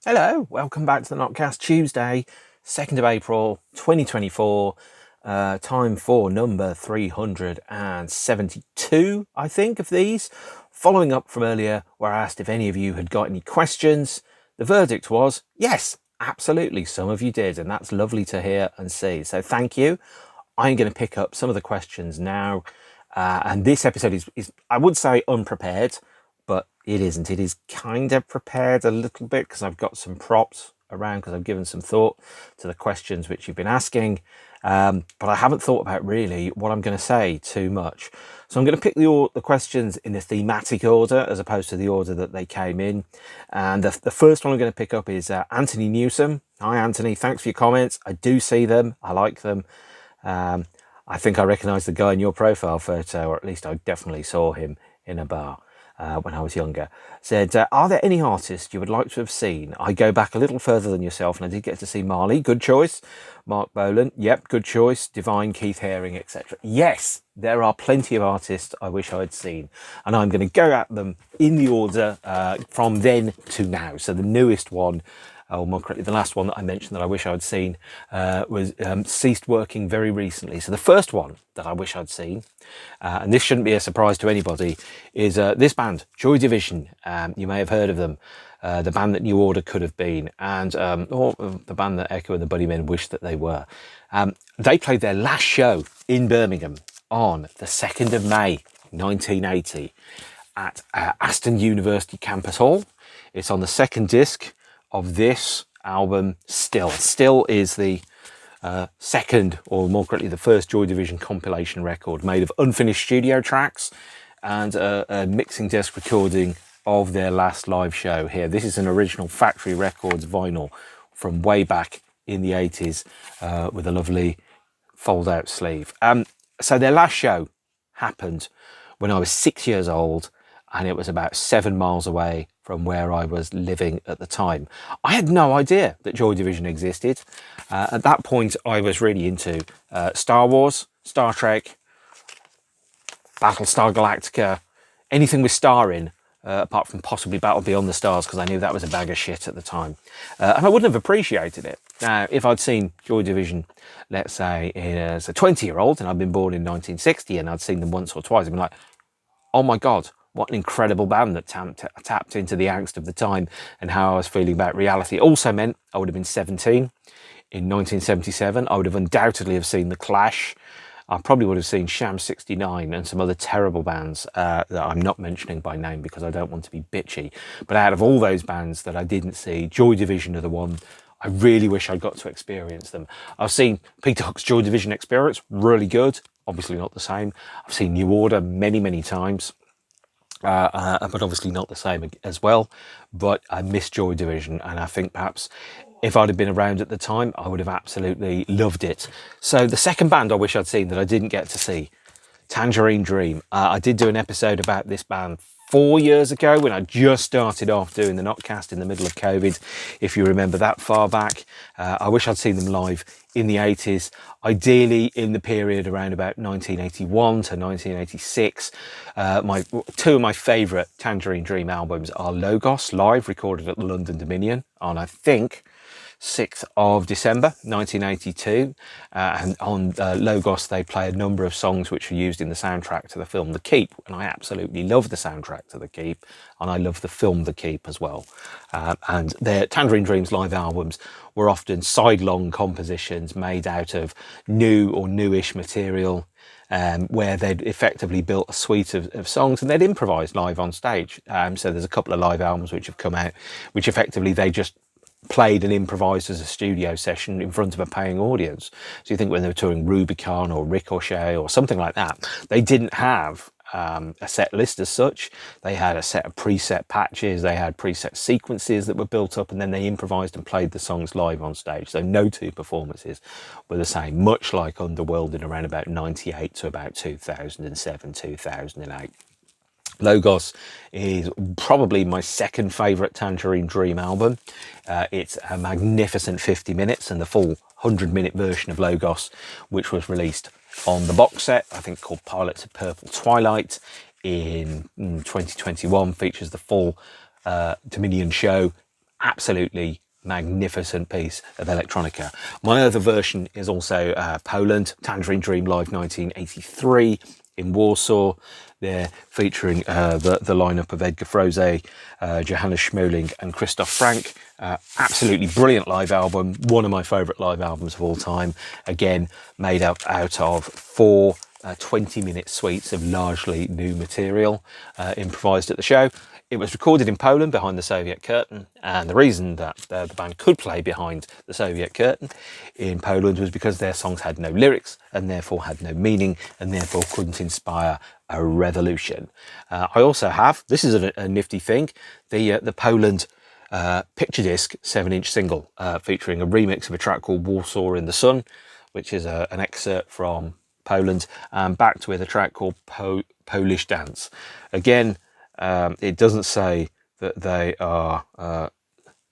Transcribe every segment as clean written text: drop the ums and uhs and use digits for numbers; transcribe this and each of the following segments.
Hello, welcome back to the NOTCAST. Tuesday, 2nd of April 2024. Time for number 372, I think, of these. Following up from earlier, where I asked if any of you had got any questions. The verdict was yes, absolutely, some of you did, and that's lovely to hear and see. So thank you. I'm going to pick up some of the questions now. And this episode is, I would say, unprepared, but it isn't. It is kind of prepared a little bit because I've got some props around because I've given some thought to the questions which you've been asking. But I haven't thought about really what I'm going to say too much. So I'm going to pick the questions in a thematic order as opposed to the order that they came in. And the first one I'm going to pick up is Anthony Newsom. Hi, Anthony. Thanks for your comments. I do see them. I like them. I think I recognise the guy in your profile photo, or at least I definitely saw him in a bar when I was younger. Said, are there any artists you would like to have seen? I go back a little further than yourself, and I did get to see Marley. Good choice. Mark Bolan. Yep, good choice. Divine, Keith Haring, etc. Yes, there are plenty of artists I wish I'd seen, and I'm going to go at them in the order from then to now. So the newest one, or more correctly, the last one that I mentioned that I wish I'd seen was ceased working very recently. So the first one that I wish I'd seen, and this shouldn't be a surprise to anybody, is this band, Joy Division. You may have heard of them. The band that New Order could have been, and or the band that Echo and the Bunnymen wished that they were. They played their last show in Birmingham on the 2nd of May 1980 at Aston University Campus Hall. It's on the second disc of this album, Still. Still is the second, or more correctly, the first Joy Division compilation record made of unfinished studio tracks and a mixing desk recording of their last live show here. This is an original Factory Records vinyl from way back in the 80s with a lovely fold-out sleeve. So their last show happened when I was 6 years old, and it was about 7 miles away from where I was living at the time. I had no idea that Joy Division existed. At that point, I was really into Star Wars, Star Trek, Battlestar Galactica, anything with star in, apart from possibly Battle Beyond the Stars, because I knew that was a bag of shit at the time. And I wouldn't have appreciated it. Now, if I'd seen Joy Division, let's say, as a 20-year-old, and I'd been born in 1960, and I'd seen them once or twice, I'd been like, oh my God, what an incredible band that tapped into the angst of the time and how I was feeling about reality. It also meant I would have been 17 in 1977. I would have undoubtedly have seen The Clash. I probably would have seen Sham 69 and some other terrible bands that I'm not mentioning by name because I don't want to be bitchy. But out of all those bands that I didn't see, Joy Division are the one I really wish I'd got to experience them. I've seen Peter Hook's Joy Division Experience, really good. Obviously not the same. I've seen New Order many, many times. But obviously not the same as well. But I miss Joy Division, and I think perhaps if I'd have been around at the time, I would have absolutely loved it. So the second band I wish I'd seen that I didn't get to see, Tangerine Dream. I did do an episode about this band 4 years ago when I just started off doing the NOTCAST in the middle of COVID, if you remember that far back. I wish I'd seen them live in the 80s, ideally in the period around about 1981 to 1986. Two of my favourite Tangerine Dream albums are Logos, live, recorded at the London Dominion on, I think, 6th of December 1982, and on Logos they play a number of songs which were used in the soundtrack to the film The Keep, and I absolutely love the soundtrack to The Keep, and I love the film The Keep as well. And their Tangerine Dream's live albums were often sidelong compositions made out of new or newish material, where they'd effectively built a suite of songs and they'd improvised live on stage. So there's a couple of live albums which have come out which effectively they just played and improvised as a studio session in front of a paying audience. So you think when they were touring Rubicon or Ricochet or something like that, they didn't have a set list as such. They had a set of preset patches, they had preset sequences that were built up, and then they improvised and played the songs live on stage. So no two performances were the same, much like Underworld in around about 98 to about 2007, 2008. Logos is probably my second favourite Tangerine Dream album. It's a magnificent 50 minutes, and the full 100-minute version of Logos, which was released on the box set, I think called Pilots of Purple Twilight in 2021, features the full Dominion show absolutely magnificent piece of electronica. My other version is also Poland, Tangerine Dream Live 1983 in Warsaw. They're featuring the lineup of Edgar Froese, Johannes Schmoling and Christoph Frank. Absolutely brilliant live album, one of my favourite live albums of all time. Again, made up out of 4 20-minute suites of largely new material improvised at the show. It was recorded in Poland behind the Soviet curtain, and the reason that the band could play behind the Soviet curtain in Poland was because their songs had no lyrics and therefore had no meaning and therefore couldn't inspire a revolution. I also have, this is a nifty thing, the Poland picture disc 7-inch single featuring a remix of a track called Warsaw in the Sun, which is an excerpt from Poland, backed with a track called Polish Dance. Again, it doesn't say that they are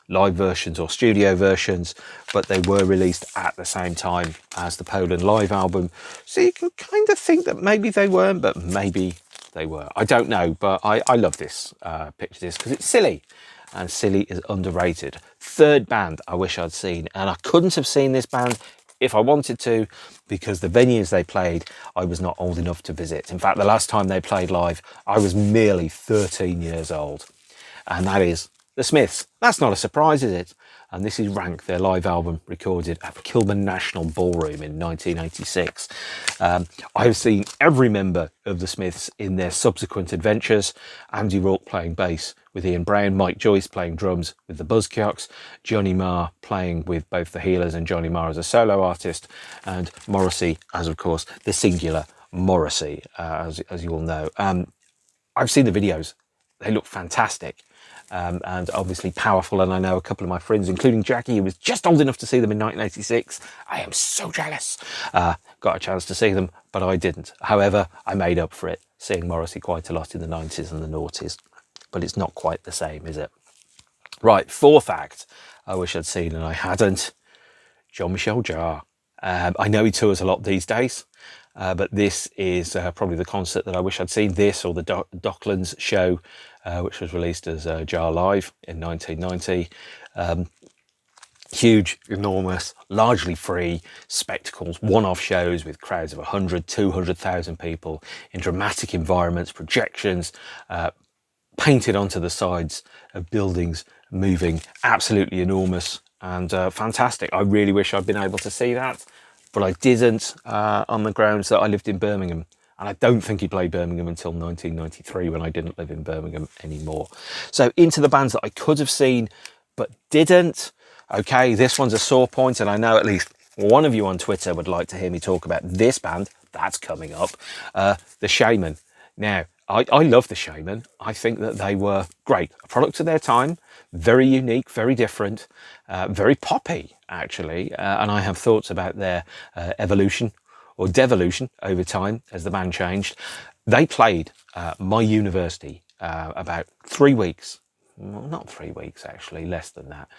live versions or studio versions, but they were released at the same time as the Poland live album. So you can kind of think that maybe they weren't, but maybe they were. I don't know, but I love this picture disc because it's silly, and silly is underrated. Third band I wish I'd seen, and I couldn't have seen this band if I wanted to, because the venues they played, I was not old enough to visit. In fact, the last time they played live, I was merely 13 years old. And that is the Smiths. That's not a surprise, is it? And this is Rank, their live album recorded at the Kilburn National Ballroom in 1986. I've seen every member of the Smiths in their subsequent adventures. Andy Rourke playing bass with Ian Brown, Mike Joyce playing drums with the Buzzcocks, Johnny Marr playing with both the Healers and Johnny Marr as a solo artist, and Morrissey as, of course, the singular Morrissey, as you all know. I've seen the videos. They look fantastic. And obviously powerful, and I know a couple of my friends, including Jackie, who was just old enough to see them in 1986. I am so jealous. Got a chance to see them, but I didn't. However, I made up for it, seeing Morrissey quite a lot in the 90s and the noughties. But it's not quite the same, is it? Right, fourth act I wish I'd seen and I hadn't. Jean-Michel Jarre. I know he tours a lot these days, but this is probably the concert that I wish I'd seen. This or the Docklands show, which was released as Jarre Live in 1990. Huge, enormous, largely free spectacles, one-off shows with crowds of 100, 200,000 people in dramatic environments, projections, painted onto the sides of buildings, moving, absolutely enormous and fantastic. I really wish I'd been able to see that, but I didn't, on the grounds that I lived in Birmingham. And I don't think he played Birmingham until 1993, when I didn't live in Birmingham anymore. So into the bands that I could have seen, but didn't. Okay, this one's a sore point, and I know at least one of you on Twitter would like to hear me talk about this band. That's coming up. The Shamen. Now, I love the Shamen. I think that they were great. A product of their time, very unique, very different, very poppy, actually. And I have thoughts about their evolution or devolution over time as the band changed. They played my university about 3 weeks. Well, not 3 weeks, actually, less than that.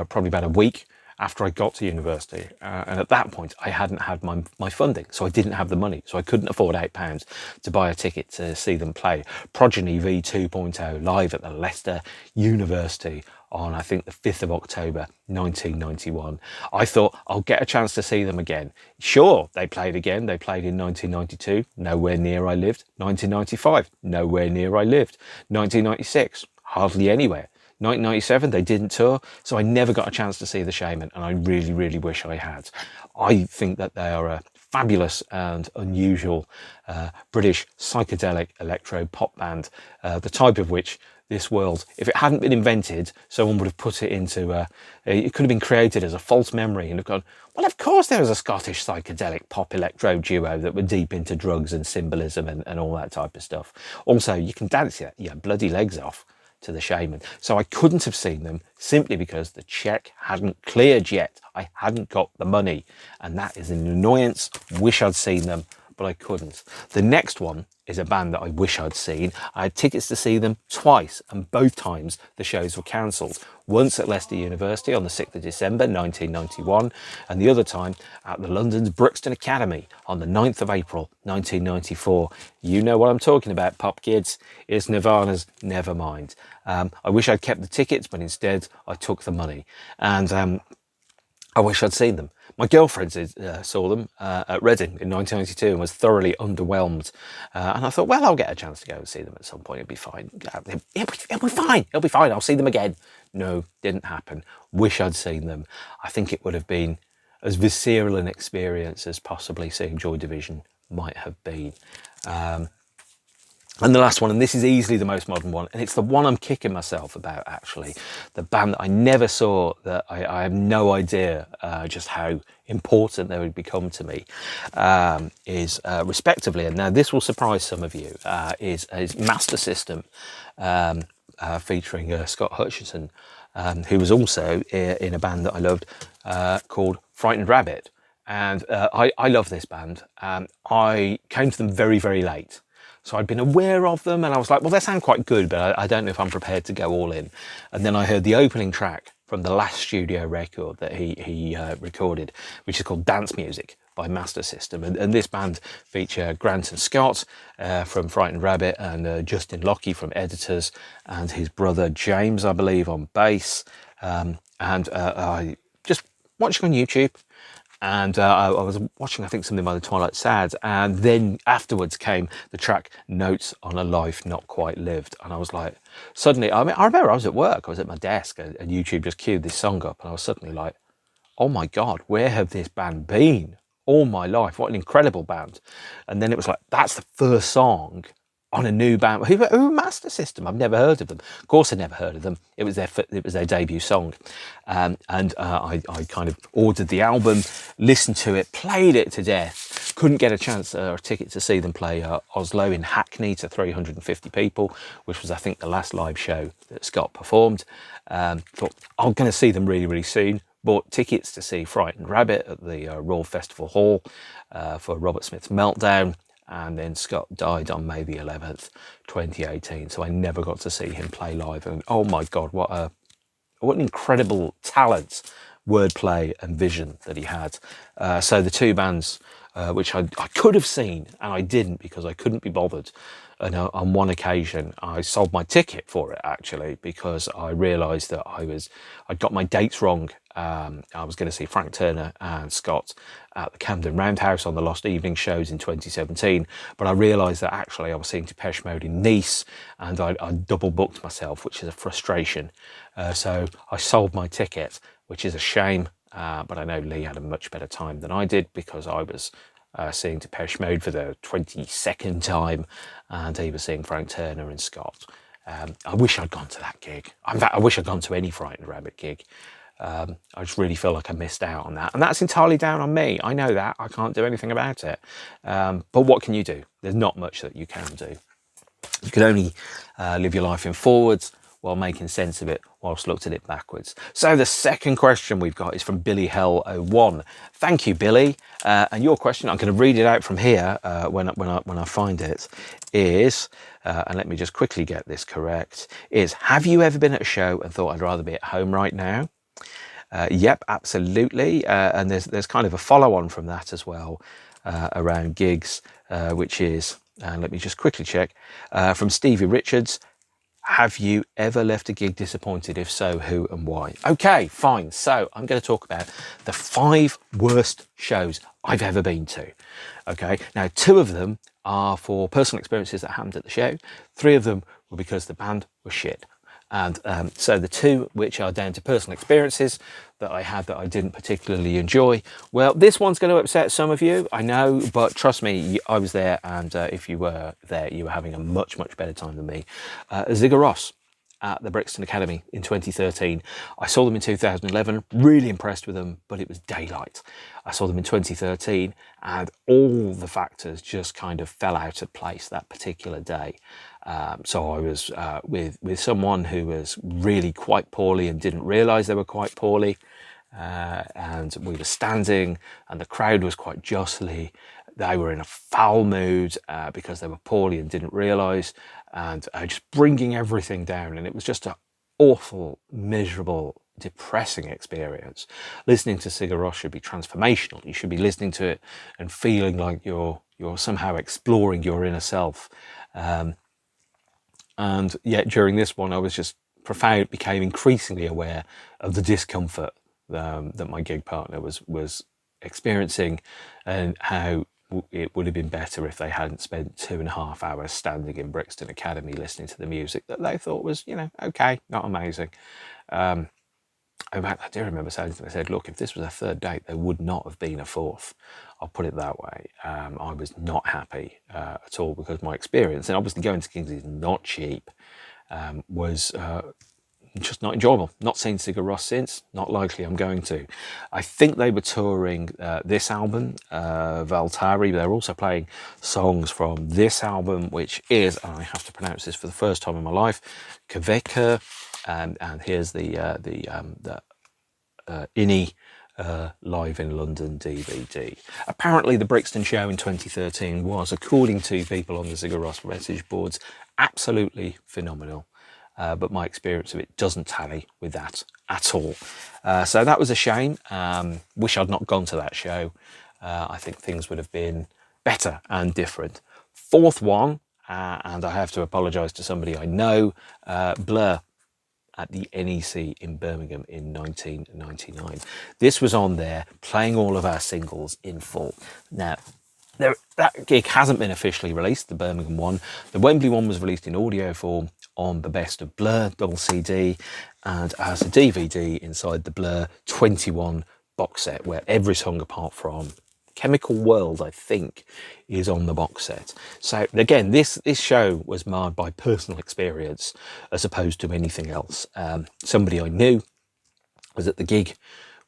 Probably about a week after I got to university. And at that point, I hadn't had my funding, so I didn't have the money. So I couldn't afford £8 to buy a ticket to see them play Progeny V 2.0 live at the Leicester University on, I think, the 5th of October, 1991. I thought, I'll get a chance to see them again. Sure, they played again. They played in 1992, nowhere near I lived. 1995, nowhere near I lived. 1996, hardly anywhere. 1997, they didn't tour, so I never got a chance to see the Shamen, and I really, really wish I had. I think that they are a fabulous and unusual British psychedelic electro pop band, the type of which this world, if it hadn't been invented, someone would have put it into it could have been created as a false memory and have gone, well, of course there was a Scottish psychedelic pop electro duo that were deep into drugs and symbolism and all that type of stuff. Also, you can dance your bloody legs off to the Shamen. So I couldn't have seen them simply because the cheque hadn't cleared yet. I hadn't got the money, and that is an annoyance. Wish I'd seen them, but I couldn't. The next one is a band that I wish I'd seen. I had tickets to see them twice, and both times the shows were cancelled. Once at Leicester University on the 6th of December 1991, and the other time at the London's Brixton Academy on the 9th of April 1994. You know what I'm talking about, pop kids. It's Nirvana's Nevermind. I wish I'd kept the tickets, but instead I took the money. And I wish I'd seen them. My girlfriend saw them at Reading in 1992 and was thoroughly underwhelmed. And I thought, well, I'll get a chance to go and see them at some point. It'll be fine. It'll be fine. It'll be fine. I'll see them again. No, didn't happen. Wish I'd seen them. I think it would have been as visceral an experience as possibly seeing Joy Division might have been. And the last one, and this is easily the most modern one, and it's the one I'm kicking myself about, actually. The band that I never saw, that I have no idea just how important they would become to me, is respectively, and now this will surprise some of you, is Master System, featuring Scott Hutchison, who was also in a band that I loved called Frightened Rabbit. And I love this band. I came to them very, very late. So I'd been aware of them and I was like, well, they sound quite good, but I don't know if I'm prepared to go all in. And then I heard the opening track from the last studio record that he recorded, which is called Dance Music by Master System. And this band feature Grant and Scott from Frightened Rabbit, and Justin Lockie from Editors, and his brother James, I believe, on bass. I just watching on YouTube. And I was watching, I think, something by the Twilight Sads, and then afterwards came the track Notes on a Life Not Quite Lived. And I was like, suddenly, I remember I was at work, I was at my desk, and YouTube just queued this song up, and I was suddenly like, oh my God, where have this band been all my life? What an incredible band. And then it was like, that's the first song on a new band. Who Master System? I've never heard of them. Of course, I never heard of them. It was their debut song, and I kind of ordered the album, listened to it, played it to death. Couldn't get a chance or a ticket to see them play Oslo in Hackney to 350 people, which was, I think, the last live show that Scott performed. Thought I'm going to see them really, really soon. Bought tickets to see Frightened Rabbit at the Royal Festival Hall for Robert Smith's Meltdown. And then Scott died on May the 11th, 2018. So I never got to see him play live. And oh my God, what an incredible talent, wordplay and vision that he had. So the two bands, which I could have seen and I didn't because I couldn't be bothered. And on one occasion, I sold my ticket for it, actually, because I realised that I'd got my dates wrong. I was going to see Frank Turner and Scott at the Camden Roundhouse on the Lost Evening shows in 2017, but I realised that actually I was seeing Depeche Mode in Nice, and I double booked myself, which is a frustration. So I sold my ticket, which is a shame, but I know Lee had a much better time than I did because I was seeing Depeche Mode for the 22nd time, and he was seeing Frank Turner and Scott. I wish I'd gone to that gig. In fact, I wish I'd gone to any Frightened Rabbit gig. I just really feel like I missed out on that, and that's entirely down on me. I know that. I can't do anything about it. But what can you do? There's not much that you can do. You can only live your life in forwards while making sense of it whilst looked at it backwards. So the second question we've got is from Billy Hell 01. Thank you, Billy. And your question, I'm going to read it out from here when I find it, is, and let me just quickly get this correct, is, have you ever been at a show and thought I'd rather be at home right now? Yep, absolutely. And there's kind of a follow-on from that as well around gigs, which is, and let me just quickly check, from Stevie Richards. Have you ever left a gig disappointed? If so, who and why? Okay, fine. So I'm going to talk about the 5 worst shows I've ever been to. Okay, now 2 of them are for personal experiences that happened at the show. 3 of them were because the band was shit. And so the 2 which are down to personal experiences that I had that I didn't particularly enjoy. Well, this one's going to upset some of you, I know, but trust me, I was there, and if you were there, you were having a much, much better time than me. Ziggy Ross at the Brixton Academy in 2013. I saw them in 2011, really impressed with them, but it was daylight. I saw them in 2013, and all the factors just kind of fell out of place that particular day. So I was with someone who was really quite poorly and didn't realise they were quite poorly. And we were standing, and the crowd was quite jostly. they were in a foul mood because they were poorly and didn't realise, and just bringing everything down. And it was just an awful, miserable, depressing experience. Listening to Sigur Rós should be transformational. You should be listening to it and feeling like you're somehow exploring your inner self. And yet during this one, I was just became increasingly aware of the discomfort that my gig partner was experiencing, and how it would have been better if they hadn't spent 2.5 hours standing in Brixton Academy listening to the music that they thought was, okay, not amazing. In fact, I do remember saying to them, I said, look, if this was a third date, there would not have been a fourth. I'll put it that way. I was not happy at all, because my experience, and obviously going to gigs is not cheap, was just not enjoyable. Not seen Sigur Rós since, not likely I'm going to. I think they were touring this album, Valtari. They're also playing songs from this album, which is, and I have to pronounce this for the first time in my life, Kveka. And here's the INI Live in London DVD. Apparently the Brixton show in 2013 was, according to people on the Sigur Rós message boards, absolutely phenomenal. But my experience of it doesn't tally with that at all. So that was a shame. Wish I'd not gone to that show. I think things would have been better and different. Fourth one, and I have to apologise to somebody I know, Blur at the NEC in Birmingham in 1999. This was on there, playing all of our singles in full. Now, that gig hasn't been officially released, the Birmingham one. The Wembley one was released in audio form on the Best of Blur double CD, and as a DVD inside the Blur 21 box set, where every song apart from Chemical World, I think, is on the box set. So again, this show was marred by personal experience as opposed to anything else. Somebody I knew was at the gig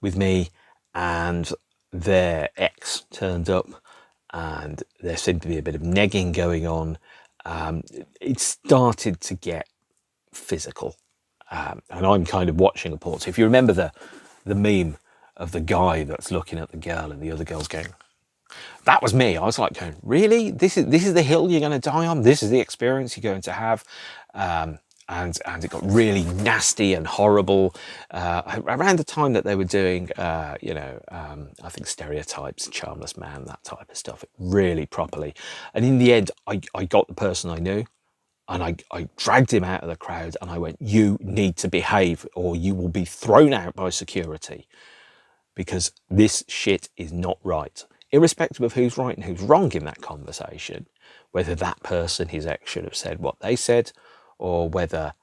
with me, and their ex turned up, and there seemed to be a bit of negging going on. It started to get physical, and I'm kind of watching a port. So if you remember the meme of the guy that's looking at the girl and the other girl's going, that was me. I was like going, really? This is the hill you're going to die on? This is the experience you're going to have? And it got really nasty and horrible around the time that they were doing, I think Stereotypes, Charmless Man, that type of stuff, really properly. And in the end, I got the person I knew, and I dragged him out of the crowd, and I went, you need to behave or you will be thrown out by security, because this shit is not right. Irrespective of who's right and who's wrong in that conversation, whether that person, his ex, should have said what they said, or whether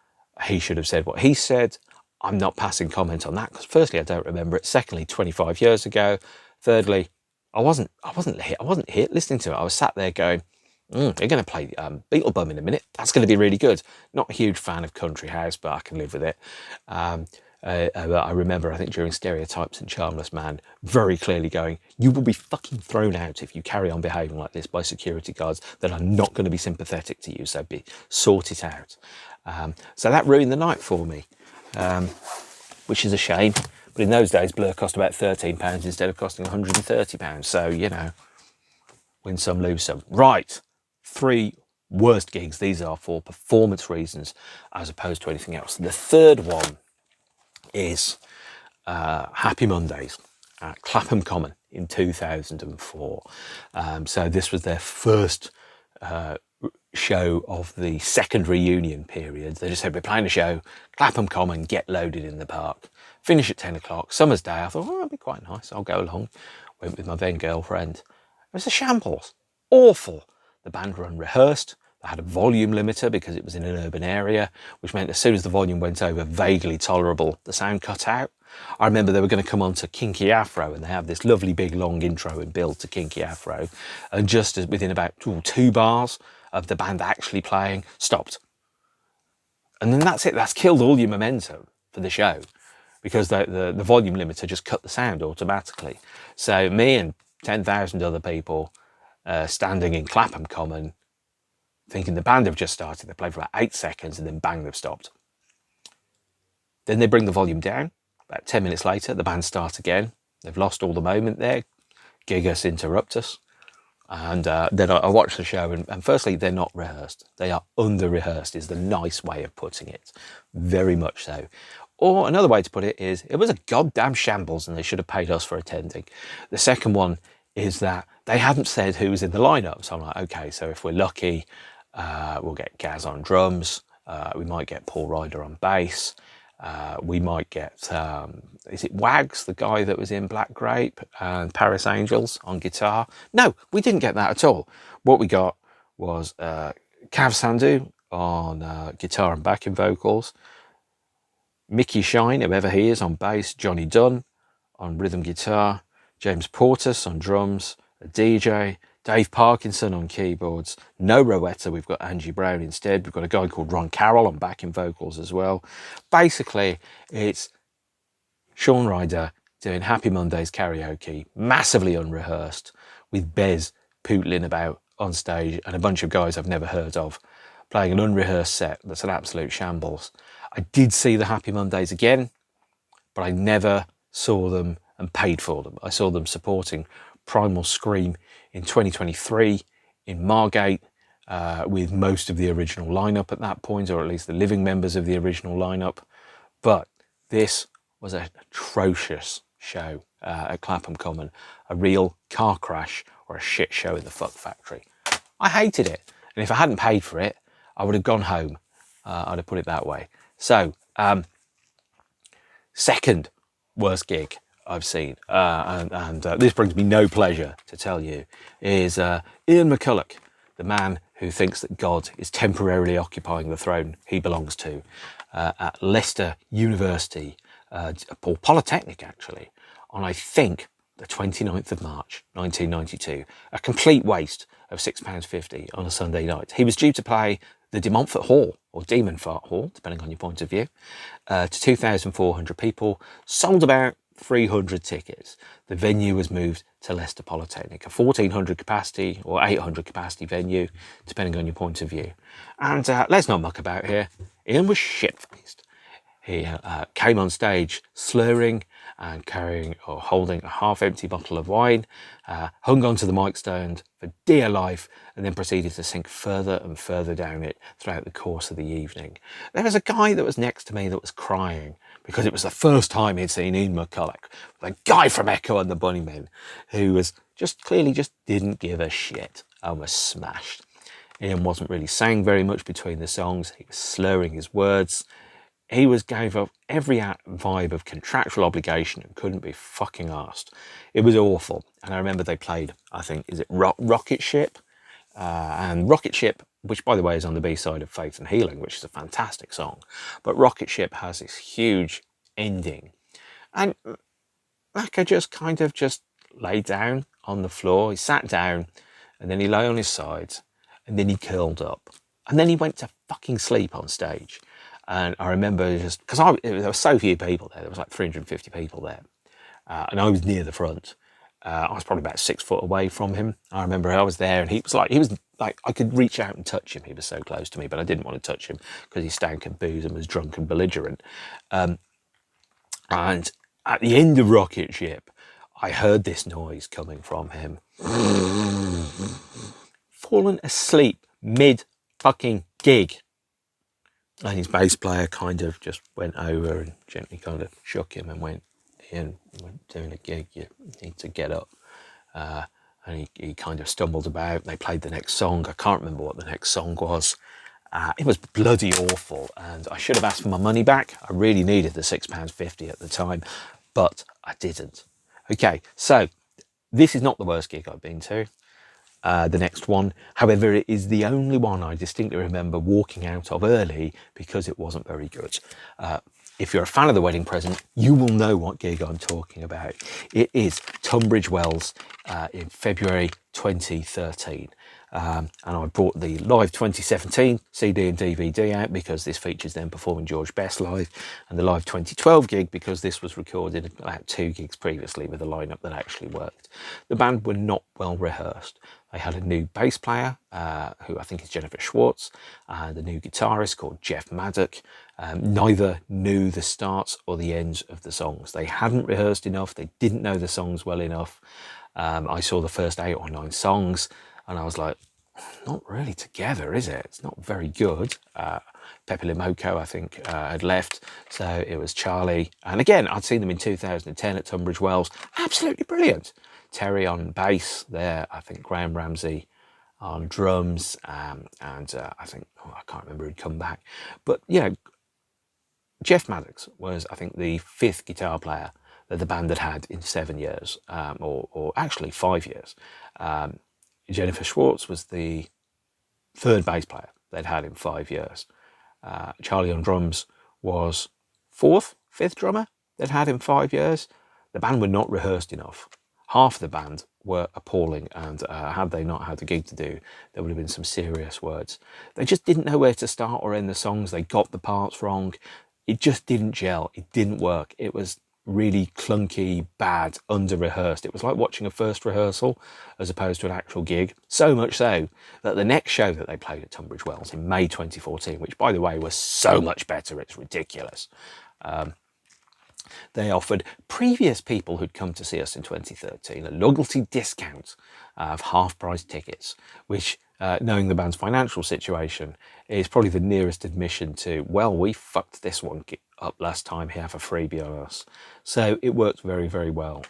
he should have said what he said, I'm not passing comment on that, because firstly, I don't remember it. Secondly, 25 years ago. Thirdly, I wasn't hit listening to it. I was sat there going, they're going to play Beetlebum in a minute. That's going to be really good. Not a huge fan of country house, but I can live with it. I remember, I think during Stereotypes and Charmless Man, very clearly going, you will be fucking thrown out if you carry on behaving like this by security guards that are not going to be sympathetic to you, so sort it out. So that ruined the night for me, which is a shame. But in those days, Blur cost about £13 instead of costing £130. So, win some, lose some. Right, 3 worst gigs. These are for performance reasons as opposed to anything else. The third one is Happy Mondays at Clapham Common in 2004. So this was their first show of the second reunion period. They just said, we're playing a show, Clapham Common, get loaded in the park. Finish at 10 o'clock, summer's day. I thought, that'd be quite nice, I'll go along. Went with my then girlfriend. It was a shambles, awful. The band were unrehearsed. They had a volume limiter because it was in an urban area, which meant as soon as the volume went over vaguely tolerable, the sound cut out. I remember they were going to come on to Kinky Afro, and they have this lovely big long intro and build to Kinky Afro, and just as within about 2 bars of the band actually playing, stopped. And then that's it. That's killed all your momentum for the show, because the volume limiter just cut the sound automatically. So me and 10,000 other people standing in Clapham Common, thinking the band have just started. They played for about 8 seconds and then bang, they've stopped. Then they bring the volume down. About 10 minutes later, the band start again. They've lost all the moment there. Gig us, interrupt us. And then I watched the show, and firstly, they're not rehearsed. They are under-rehearsed, is the nice way of putting it. Very much so. Or another way to put it is, it was a goddamn shambles and they should have paid us for attending. The second one is that they hadn't said who was in the lineup. So I'm like, okay, so if we're lucky, we'll get Gaz on drums. We might get Paul Ryder on bass. We might get, is it Wags, the guy that was in Black Grape and Paris Angels, on guitar? No, we didn't get that at all. What we got was Kav Sandhu on guitar and backing vocals, Mickey Shine, whoever he is, on bass, Johnny Dunn on rhythm guitar, James Portis on drums, a DJ, Dave Parkinson on keyboards, no Rowetta, we've got Angie Brown instead, we've got a guy called Ron Carroll on backing vocals as well. Basically, it's Shaun Ryder doing Happy Mondays karaoke, massively unrehearsed, with Bez pootling about on stage and a bunch of guys I've never heard of, playing an unrehearsed set that's an absolute shambles. I did see the Happy Mondays again, but I never saw them and paid for them. I saw them supporting Primal Scream in 2023 in Margate with most of the original lineup at that point, or at least the living members of the original lineup. But this was an atrocious show at Clapham Common, a real car crash or a shit show in the fuck factory. I hated it, and if I hadn't paid for it, I would have gone home. I'd have put it that way. So, second worst gig I've seen, and this brings me no pleasure to tell you, is Ian McCulloch, the man who thinks that God is temporarily occupying the throne he belongs to, at Leicester University, or Polytechnic actually, on I think the 29th of March 1992. A complete waste of £6.50 on a Sunday night. He was due to play the De Montfort Hall, or Demonfort Hall, depending on your point of view, to 2,400 people, sold about 300 tickets. The venue was moved to Leicester Polytechnic, a 1,400 capacity or 800 capacity venue, depending on your point of view. And let's not muck about here. Ian was shit-faced. He came on stage slurring and carrying or holding a half-empty bottle of wine, hung onto the mic stand for dear life, and then proceeded to sink further and further down it throughout the course of the evening. There was a guy that was next to me that was crying because it was the first time he'd seen Ian McCulloch, the guy from Echo and the Bunnymen, who was just clearly just didn't give a shit and was smashed. Ian wasn't really saying very much between the songs. He was slurring his words. He gave up every vibe of contractual obligation and couldn't be fucking arsed. It was awful. And I remember they played, I think, is it Rocket Ship? And Rocket Ship, which by the way is on the B-side of Faith and Healing, which is a fantastic song. But Rocket Ship has this huge ending. And Macca just kind of just lay down on the floor. He sat down and then he lay on his sides and then he curled up. And then he went to fucking sleep on stage. And I remember just, because there were so few people there was like 350 people there. And I was near the front. I was probably about 6 foot away from him. I remember I was there and he was like, I could reach out and touch him. He was so close to me, but I didn't want to touch him because he stank of booze and was drunk and belligerent. And at the end of Rocket Ship, I heard this noise coming from him. Fallen asleep mid fucking gig. And his bass player kind of just went over and gently kind of shook him and went, Ian, we're doing a gig, you need to get up. And he kind of stumbled about. They played the next song. I can't remember what the next song was. It was bloody awful, and I should have asked for my money back. I really needed the £6.50 at the time, but I didn't. Okay, so this is not the worst gig I've been to. The next one, however, it is the only one I distinctly remember walking out of early because it wasn't very good. If you're a fan of The Wedding Present, you will know what gig I'm talking about. It is Tunbridge Wells in February 2013. And I brought the live 2017 CD and DVD out because this features them performing George Best live, and the live 2012 gig because this was recorded about 2 gigs previously with a lineup that actually worked. The band were not well rehearsed. They had a new bass player, who I think is Jennifer Schwartz, and a new guitarist called Jeff Maddock. Neither knew the starts or the ends of the songs. They hadn't rehearsed enough. They didn't know the songs well enough. I saw the first 8 or 9 songs, and I was like, not really together, is it? It's not very good. Pepe Limoko, I think, had left, so it was Charlie. And again, I'd seen them in 2010 at Tunbridge Wells. Absolutely brilliant. Terry on bass there, I think Graham Ramsey on drums, and I think, I can't remember who'd come back. But, Jeff Maddox was, I think, the 5th guitar player that the band had had in 7 years, or actually 5 years. Jennifer Schwartz was the 3rd bass player they'd had in 5 years. Charlie on drums was 4th, 5th drummer they'd had in 5 years. The band were not rehearsed enough. Half of the band were appalling, and had they not had a gig to do, there would have been some serious words. They just didn't know where to start or end the songs. They got the parts wrong. It just didn't gel. It didn't work. It was really clunky, bad, under-rehearsed. It was like watching a first rehearsal as opposed to an actual gig. So much so that the next show that they played at Tunbridge Wells in May 2014, which, by the way, was so much better, it's ridiculous. They offered previous people who'd come to see us in 2013 a loyalty discount of half-price tickets, which, knowing the band's financial situation, is probably the nearest admission to, well, we fucked this one up last time, here for freebie on us. So it worked very, very well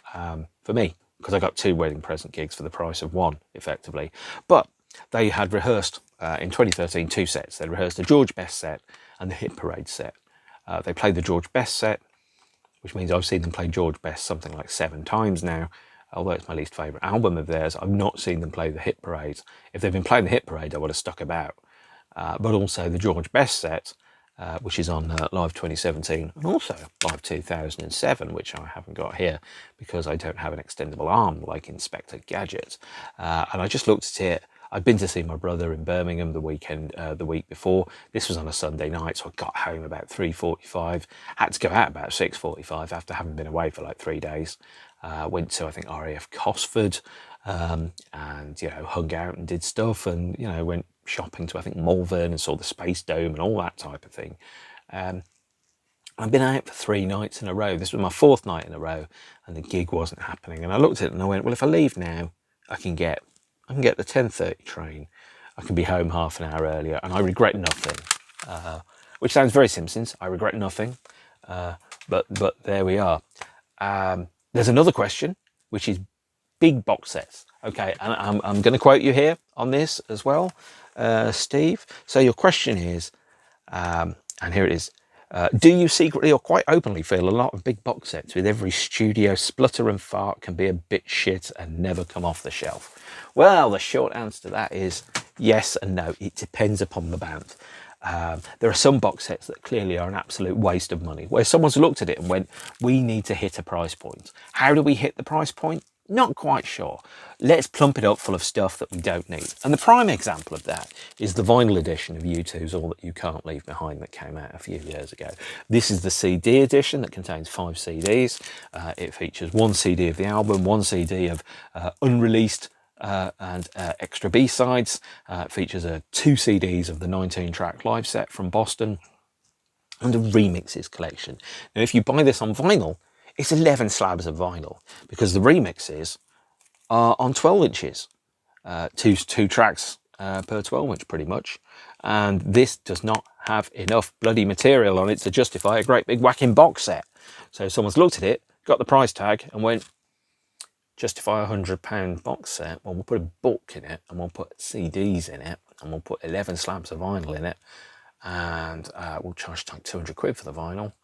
for me, because I got 2 wedding present gigs for the price of 1, effectively. But they had rehearsed in 2013 2 sets. They rehearsed the George Best set and the Hit Parade set. They played the George Best set, which means I've seen them play George Best something like 7 times now. Although it's my least favourite album of theirs, I've not seen them play the Hit Parade. If they'd been playing the Hit Parade, I would have stuck about. But also the George Best set, which is on Live 2017, and also Live 2007, which I haven't got here because I don't have an extendable arm like Inspector Gadget. And I just looked at it. I'd been to see my brother in Birmingham the week before. This was on a Sunday night, so I got home about 3:45. Had to go out about 6:45 after having been away for like 3 days. Went to, I think, RAF Cosford, and hung out and did stuff, and went shopping to, I think, Malvern, and saw the Space Dome and all that type of thing. I've been out for 3 nights in a row. This was my 4th night in a row, and the gig wasn't happening. And I looked at it and I went, well, if I leave now, I can get the 10:30 train. I can be home half an hour earlier, and I regret nothing. Which sounds very Simpsons. I regret nothing, but there we are. There's another question, which is big box sets. Okay, and I'm going to quote you here on this as well, Steve. So your question is, and here it is. Do you secretly or quite openly feel a lot of big box sets with every studio splutter and fart can be a bit shit and never come off the shelf? Well, the short answer to that is yes and no. It depends upon the band. There are some box sets that clearly are an absolute waste of money, where someone's looked at it and went, we need to hit a price point. How do we hit the price point? Not quite sure. Let's plump it up full of stuff that we don't need. And the prime example of that is the vinyl edition of U2's All That You Can't Leave Behind that came out a few years ago. This is the CD edition that contains 5 CDs. It features 1 CD of the album, 1 CD of unreleased and extra B-sides. It features 2 CDs of the 19-track live set from Boston and a remixes collection. Now, if you buy this on vinyl, it's 11 slabs of vinyl, because the remixes are on 12 inches, two tracks per 12 inch pretty much. And this does not have enough bloody material on it to justify a great big whacking box set. So someone's looked at it, got the price tag and went, justify a £100 box set. Well, we'll put a book in it, and we'll put CDs in it, and we'll put 11 slabs of vinyl in it, and we'll charge like 200 quid for the vinyl.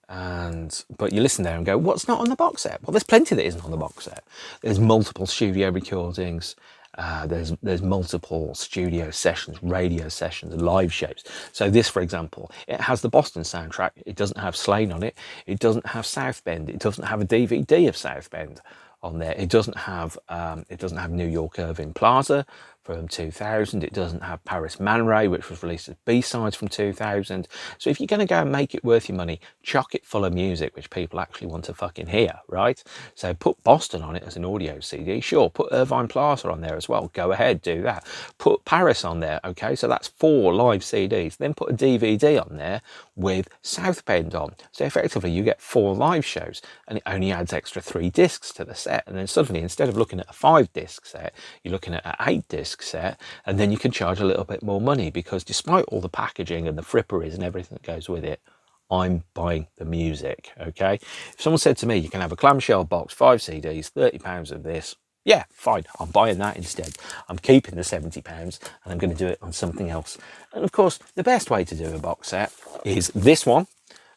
But you listen there and go, what's not on the box set? Well, there's plenty that isn't on the box set. There's multiple studio recordings. There's multiple studio sessions, radio sessions, live shows. So this, for example, it has the Boston soundtrack. It doesn't have Slane on it. It doesn't have South Bend. It doesn't have a DVD of South Bend on there. It doesn't have New York Irving Plaza, from 2000. It doesn't have Paris Man Ray, which was released as B-sides from 2000. So if you're going to go and make it worth your money, chock it full of music which people actually want to fucking hear, right? So put Boston on it as an audio CD, sure. Put Irvine Plaza on there as well, go ahead, do that. Put Paris on there, okay? So that's 4 live CDs. Then put a DVD on there with Southbend on. So effectively you get 4 live shows, and it only adds extra 3 discs to the set. And then suddenly, instead of looking at a 5-disc set, you're looking at an 8-disc set, and then you can charge a little bit more money, because despite all the packaging and the fripperies and everything that goes with it, I'm buying the music, okay? If someone said to me, you can have a clamshell box, 5 CDs, £30 of this, yeah, fine, I'm buying that instead. I'm keeping the £70 and I'm going to do it on something else. And of course, the best way to do a box set is this one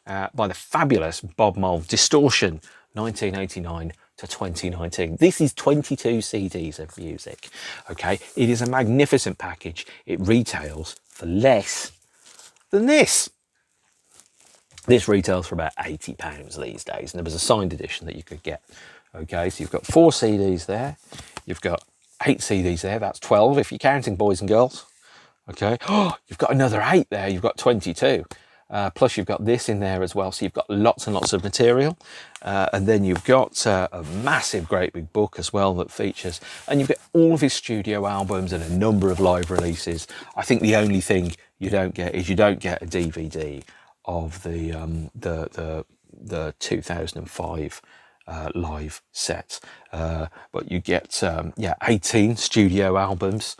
by the fabulous Bob Mould, Distortion, 1989 to 2019. This is 22 CDs of music, okay? It is a magnificent package. It retails for less than this. This retails for about £80 these days, and there was a signed edition that you could get. Okay, so you've got 4 CDs there, you've got 8 CDs there, that's 12 if you're counting boys and girls. Okay, oh, you've got another 8 there, you've got 22. Plus you've got this in there as well, so you've got lots and lots of material. And then you've got a massive, great big book as well that features, and you've got all of his studio albums and a number of live releases. I think the only thing you don't get is you don't get a DVD of the 2005 live set, but you get 18 studio albums,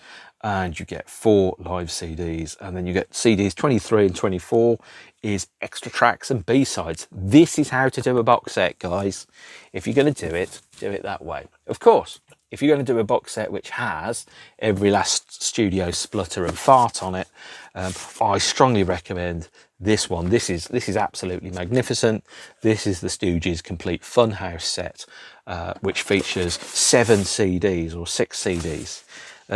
and you get 4 live CDs, and then you get CDs 23 and 24 is extra tracks and B-sides. This is how to do a box set, guys. If you're going to do it that way. Of course, if you're going to do a box set which has every last studio splutter and fart on it, I strongly recommend this one. This is absolutely magnificent. This is the Stooges Complete Funhouse set, which features 7 CDs or 6 CDs.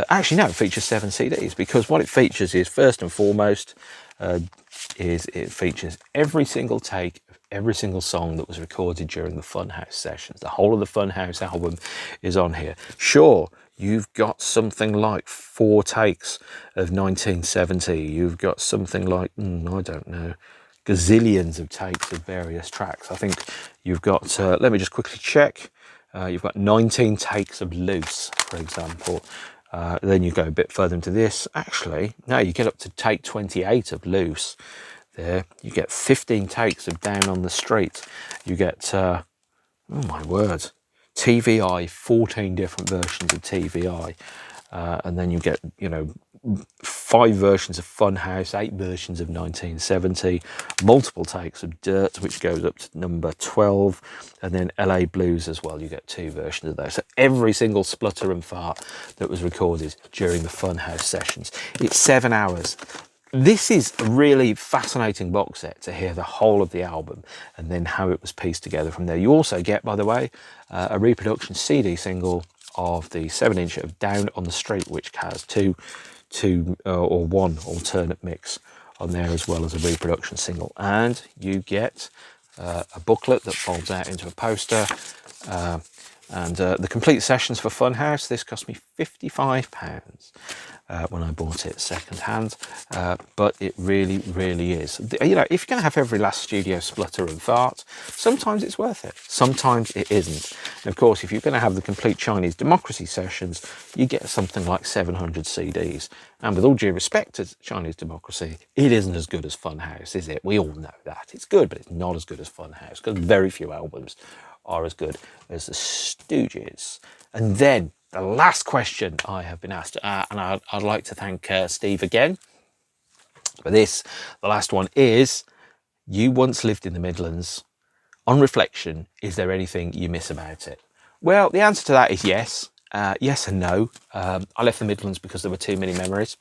Actually, no, it features 7 CDs, because what it features is, first and foremost, it features every single take of every single song that was recorded during the Funhouse sessions. The whole of the Funhouse album is on here. Sure, you've got something like 4 takes of 1970. You've got something like, I don't know, gazillions of takes of various tracks. I think you've got, let me just quickly check. You've got 19 takes of Loose, for example. Then you go a bit further into this. Actually, no, you get up to take 28 of Loose. There, you get 15 takes of Down on the Street. You get, oh my word, TVI, 14 different versions of TVI. And then you get, 5 versions of Funhouse, 8 versions of 1970, multiple takes of Dirt, which goes up to number 12, and then LA Blues as well. You get 2 versions of those. So every single splutter and fart that was recorded during the Funhouse sessions. It's 7 hours. This is a really fascinating box set to hear the whole of the album and then how it was pieced together from there. You also get, by the way, a reproduction CD single of the 7-inch of Down on the Street, which has two or one alternate mix on there, as well as a reproduction single. And you get a booklet that folds out into a poster, and the complete sessions for Funhouse. This cost me £55 when I bought it second hand, but it really, really is. If you're going to have every last studio splutter and fart, sometimes it's worth it, sometimes it isn't. And of course, if you're going to have the complete Chinese Democracy sessions, you get something like 700 CDs. And with all due respect to Chinese Democracy, it isn't as good as Funhouse, is it? We all know that. It's good, but it's not as good as Funhouse, because very few albums are as good as the Stooges. And then the last question I have been asked, and I'd like to thank Steve again for this. The last one is, you once lived in the Midlands. On reflection, is there anything you miss about it? Well, the answer to that is yes. Yes and no. I left the Midlands because there were too many memories.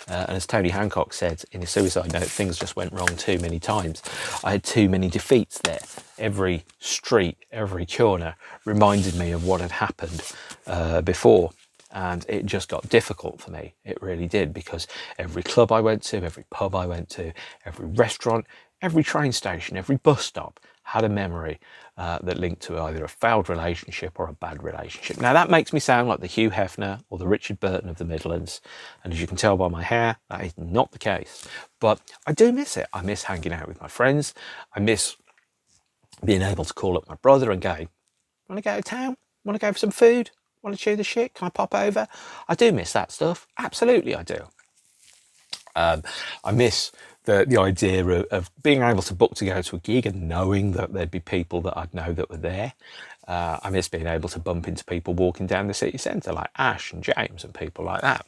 And as Tony Hancock said in his suicide note, things just went wrong too many times. I had too many defeats there. Every street, every corner reminded me of what had happened before. And it just got difficult for me. It really did, because every club I went to, every pub I went to, every restaurant, every train station, every bus stop had a memory that linked to either a failed relationship or a bad relationship. Now that makes me sound like the Hugh Hefner or the Richard Burton of the Midlands, and as you can tell by my hair, that is not the case. But I do miss it. I miss hanging out with my friends. I miss being able to call up my brother and go, want to go to town? Want to go for some food? Want to chew the shit? Can I pop over? I do miss that stuff. Absolutely I do. I miss the idea of being able to book to go to a gig and knowing that there'd be people that I'd know that were there. I miss being able to bump into people walking down the city centre like Ash and James and people like that.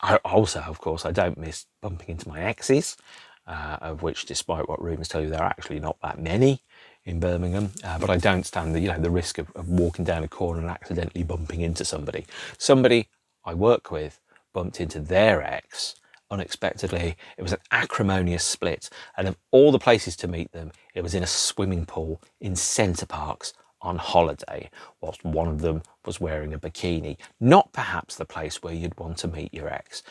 I also, of course, I don't miss bumping into my exes, of which, despite what rumours tell you, there are actually not that many in Birmingham. But I don't stand the risk of walking down a corner and accidentally bumping into somebody. Somebody I work with bumped into their ex unexpectedly. It was an acrimonious split, and of all the places to meet them, it was in a swimming pool in Centre Parks on holiday, whilst one of them was wearing a bikini. Not perhaps the place where you'd want to meet your ex.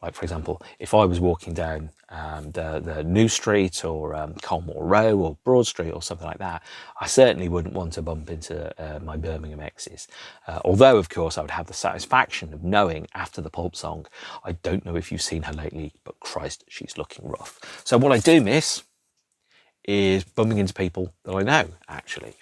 Like, for example, if I was walking down the New Street or Colmore Row or Broad Street or something like that, I certainly wouldn't want to bump into my Birmingham exes. Although, of course, I would have the satisfaction of knowing after the Pulp song, I don't know if you've seen her lately, but Christ, she's looking rough. So what I do miss is bumping into people that I know, actually.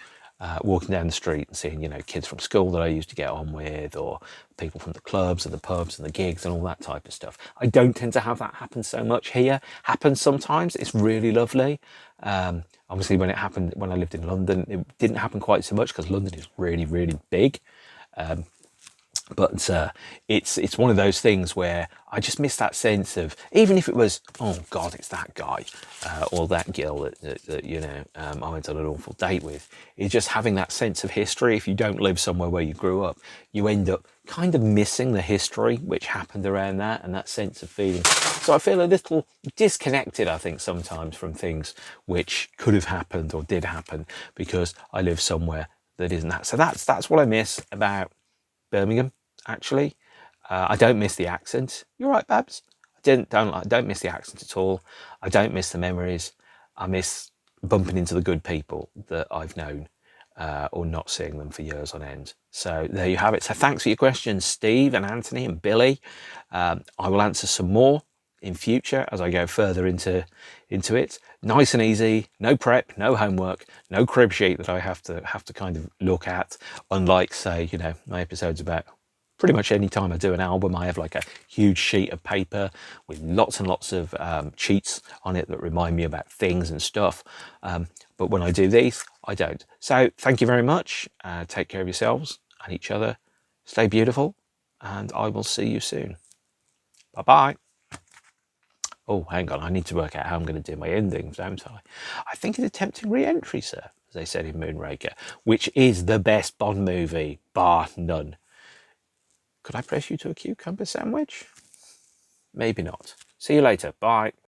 Walking down the street and seeing, kids from school that I used to get on with, or people from the clubs and the pubs and the gigs and all that type of stuff. I don't tend to have that happen so much here. Happens sometimes. It's really lovely. Obviously, when I lived in London, it didn't happen quite so much because London is really, really big. But it's one of those things where I just miss that sense of, even if it was, oh God, it's that guy or that girl that I went on an awful date with. It's just having that sense of history. If you don't live somewhere where you grew up, you end up kind of missing the history which happened around that and that sense of feeling. So I feel a little disconnected, I think, sometimes from things which could have happened or did happen because I live somewhere that isn't that. So that's what I miss about Birmingham, actually. I don't miss the accent. You're right, Babs. I don't miss the accent at all. I don't miss the memories. I miss bumping into the good people that I've known or not seeing them for years on end. So there you have it. So thanks for your questions, Steve and Anthony and Billy. I will answer some more in future as I go further into it. Nice and easy, no prep, no homework, no crib sheet that I have to kind of look at. Unlike, say, my episodes about pretty much any time I do an album, I have like a huge sheet of paper with lots and lots of cheats on it that remind me about things and stuff. But when I do these, I don't. So thank you very much. Take care of yourselves and each other. Stay beautiful, and I will see you soon. Bye-bye. Oh, hang on, I need to work out how I'm going to do my endings, don't I? I think it's Attempting Re-Entry, sir, as they said in Moonraker, which is the best Bond movie, bar none. Could I press you to a cucumber sandwich? Maybe not. See you later. Bye.